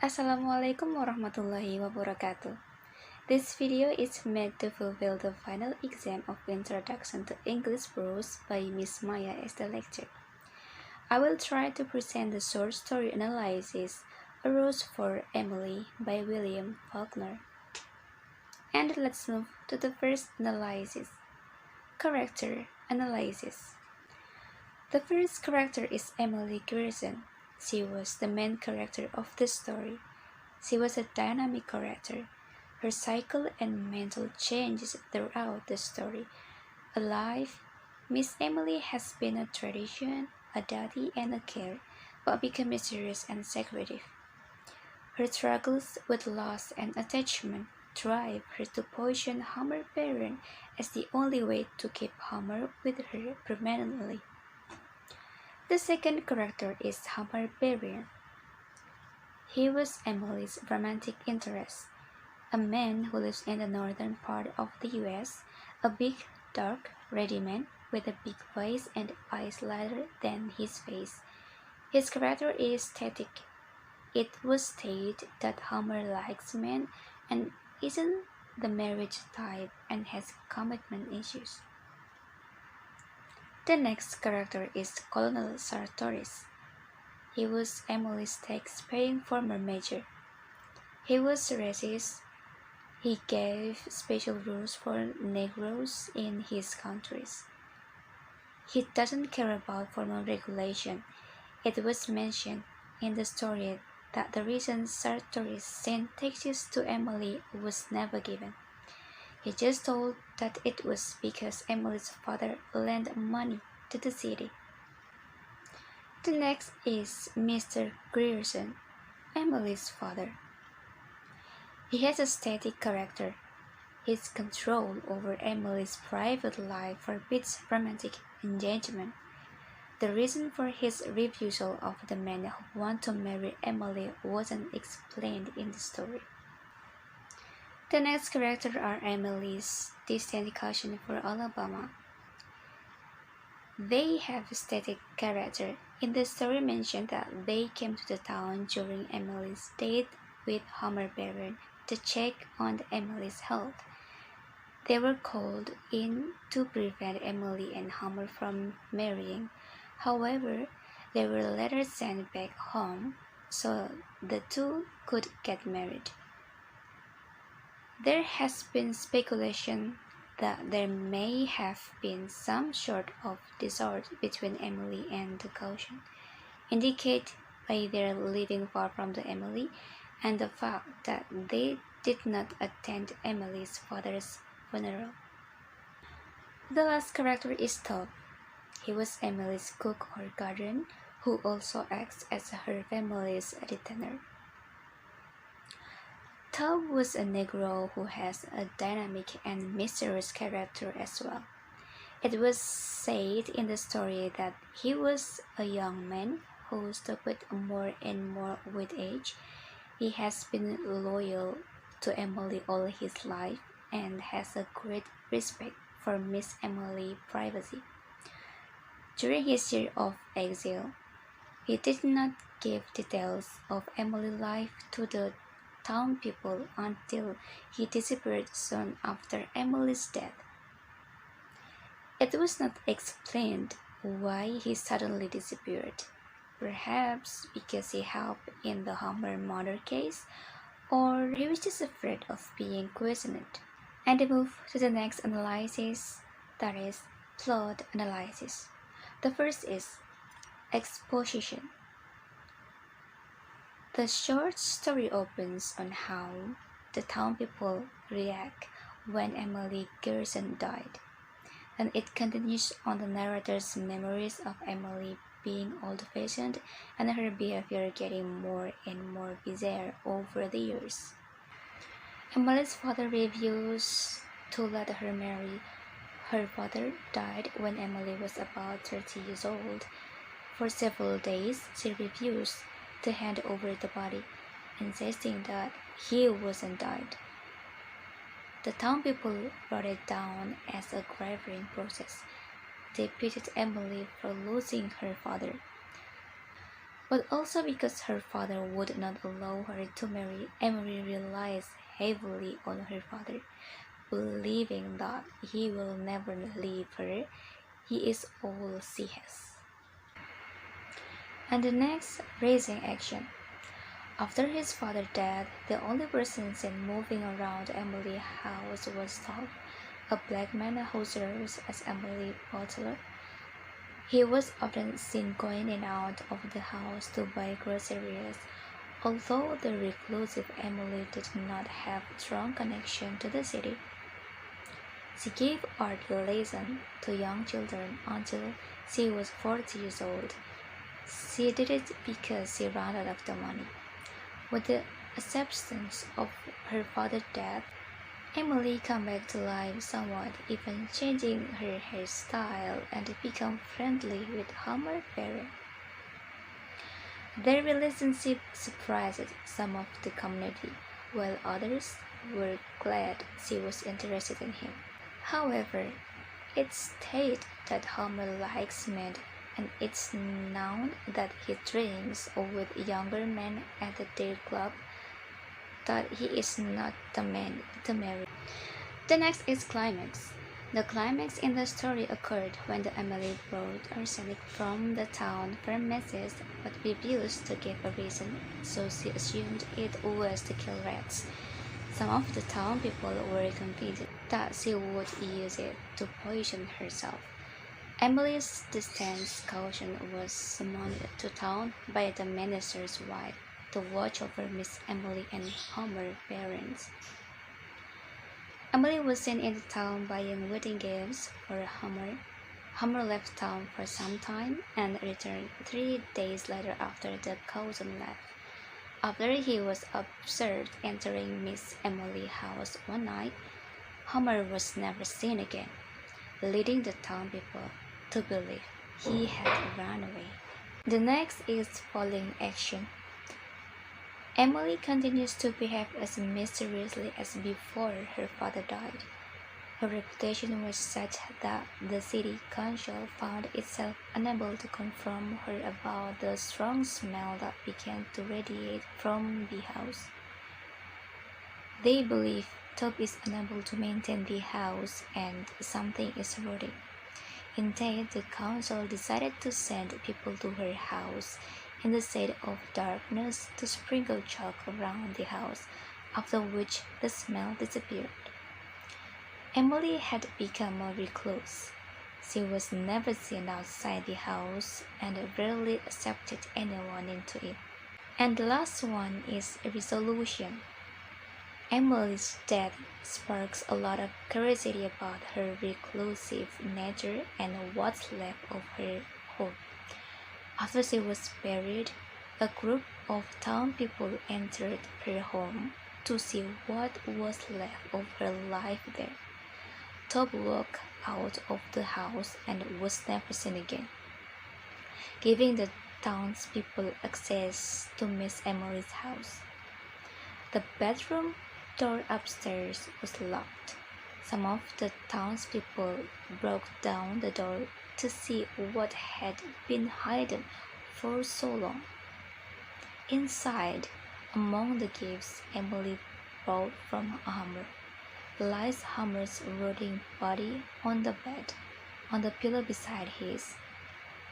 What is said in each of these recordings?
Assalamualaikum warahmatullahi wabarakatuh. This video is made to fulfill the final exam of Introduction to English Prose by Miss Maya as the lecture. I will try to present the short story analysis A Rose for Emily by William Faulkner. And let's move to the first analysis. Character analysis. The first character is Emily Grierson. She was the main character of the story. She was a dynamic character. Her cycle and mental changes throughout the story. Alive, Miss Emily has been a tradition, a daddy, and a care, but become mysterious and secretive. Her struggles with loss and attachment drive her to poison Homer parent as the only way to keep Homer with her permanently. The second character is Homer Barrier. He was Emily's romantic interest, a man who lives in the northern part of the US, a big, dark, ready man with a big voice and eyes lighter than his face. His character is static. It was stated that Homer likes men and isn't the marriage type and has commitment issues. The next character is Colonel Sartoris. He was Emily's tax-paying former major. He was racist. He gave special rules for Negroes in his countries. He doesn't care about formal regulation. It was mentioned in the story that the reason Sartoris sent taxes to Emily was never given. He just told that it was because Emily's father lent money to the city. The next is Mr. Grierson, Emily's father. He has a static character. His control over Emily's private life forbids romantic engagement. The reason for his refusal of the men who want to marry Emily wasn't explained in the story. The next characters are Emily's distant cousin for Alabama. They have a static character. In the story mentioned that they came to the town during Emily's date with Homer Barron to check on Emily's health. They were called in to prevent Emily and Homer from marrying. However, they were later sent back home so the two could get married. There has been speculation that there may have been some sort of discord between Emily and the cousin, indicated by their living far from the Emily and the fact that they did not attend Emily's father's funeral. The last character is Todd. He was Emily's cook or guardian, who also acts as her family's retainer. Todd was a Negro who has a dynamic and mysterious character as well. It was said in the story that he was a young man who stupid more and more with age. He has been loyal to Emily all his life and has a great respect for Miss Emily's privacy. During his year of exile, he did not give details of Emily's life to the town people until he disappeared soon after Emily's death. It was not explained why he suddenly disappeared, perhaps because he helped in the Homer murder case, or he was just afraid of being questioned. And we move to the next analysis, that is, plot analysis. The first is exposition. The short story opens on how the town people react when Emily Grierson died, and it continues on the narrator's memories of Emily being old-fashioned and her behavior getting more and more bizarre over the years. Emily's father refuses to let her marry. Her father died when Emily was about 30 years old. For several days, she refused to hand over the body, insisting that he wasn't died. The town people wrote it down as a grieving process. They pitied Emily for losing her father. but also because her father would not allow her to marry. Emily relies heavily on her father, believing that he will never leave her. He is all she has. And the next, raising action. After his father died, the only person seen moving around Emily's house was Tom, a black man who serves as Emily's butler. He was often seen going in and out of the house to buy groceries. Although the reclusive Emily did not have strong connection to the city, she gave art lessons to young children until she was 40 years old. She did it because she ran out of the money. With the acceptance of her father's death, Emily came back to life somewhat, even changing her hairstyle and become friendly with Homer's parents. Their relationship surprised some of the community, while others were glad she was interested in him. However, it's stated that Homer likes men, and it's known that he drinks with younger men at their club, that he is not the man to marry. The next is climax. The climax in the story occurred when the Emily brought arsenic from the town premises but refused to give a reason, so she assumed it was to kill rats. Some of the town people were convinced that she would use it to poison herself. Emily's distant caution was summoned to town by the minister's wife to watch over Miss Emily and Homer's parents. Emily was seen in the town buying wedding gifts for Homer. Homer left town for some time and returned 3 days later after the cousin left. After he was observed entering Miss Emily's house one night, Homer was never seen again, leading the town people to believe he had run away. The next is following action. Emily continues to behave as mysteriously as before her father died. Her reputation was such that the city council found itself unable to confront her about the strong smell that began to radiate from the house. They believe Tob is unable to maintain the house and something is rotting. Instead, the council decided to send people to her house in the shade of darkness to sprinkle chalk around the house, after which the smell disappeared. Emily had become a recluse. She was never seen outside the house and rarely accepted anyone into it. And the last one is a resolution. Emily's death sparks a lot of curiosity about her reclusive nature and what's left of her home. After she was buried, a group of town people entered her home to see what was left of her life there. Tob walked out of the house and was never seen again, giving the townspeople access to Miss Emily's house. The bedroom door upstairs was locked. Some of the townspeople broke down the door to see what had been hidden for so long. Inside, among the gifts Emily brought from Homer, lies Homer's rotting body on the bed. On the pillow beside his,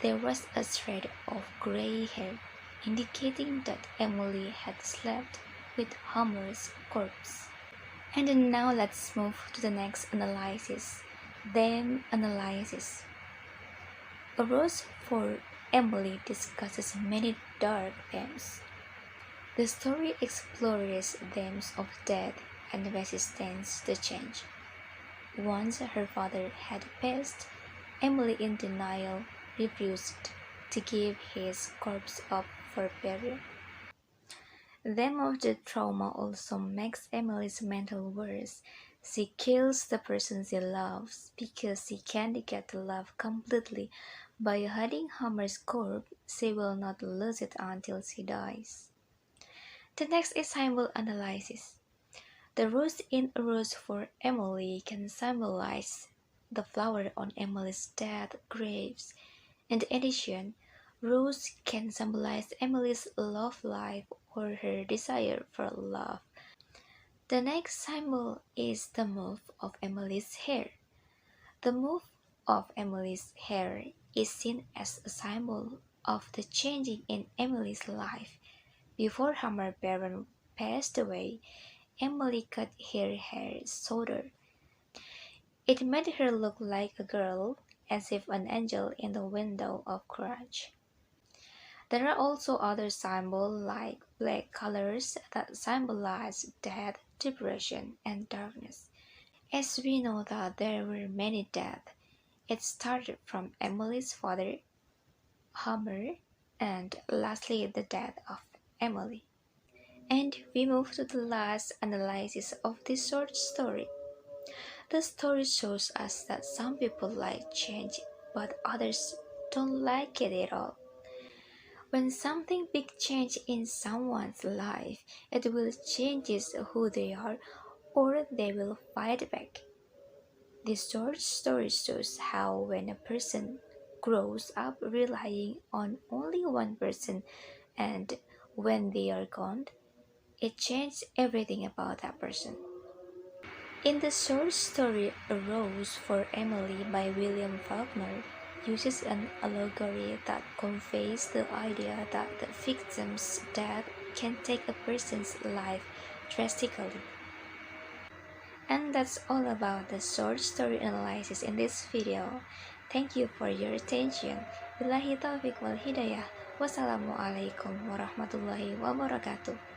there was a thread of gray hair, indicating that Emily had slept with Homer's corpse. And now let's move to the next analysis, them analysis. A Rose for Emily discusses many dark themes. The story explores themes of death and resistance to change. Once her father had passed, Emily, in denial, refused to give his corpse up for burial. Them of the trauma also makes Emily's mental worse. She kills the person she loves because she can't get to love completely. By hiding Homer's corpse, she will not lose it until she dies. The next is symbol analysis. The rose in a rose for Emily can symbolize the flower on Emily's dead graves. In addition, Rose can symbolize Emily's love life or her desire for love. The next symbol is the move of Emily's hair. The move of Emily's hair is seen as a symbol of the changing in Emily's life. Before her parents passed away, Emily cut her hair shorter. It made her look like a girl, as if an angel in the window of courage. There are also other symbols like black colors that symbolize death, depression, and darkness. As we know that there were many deaths, it started from Emily's father, Homer, and lastly the death of Emily. And we move to the last analysis of this short story. The story shows us that some people like change, but others don't like it at all. When something big changes in someone's life, it will changes who they are or they will fight back. This short story shows how when a person grows up relying on only one person and when they are gone, it changes everything about that person. In the short story A Rose for Emily by William Faulkner uses an allegory that conveys the idea that the victim's death can take a person's life drastically. And that's all about the short story analysis in this video. Thank you for your attention. Billahi taufiq wal hidayah. Wassalamualaikum warahmatullahi wabarakatuh.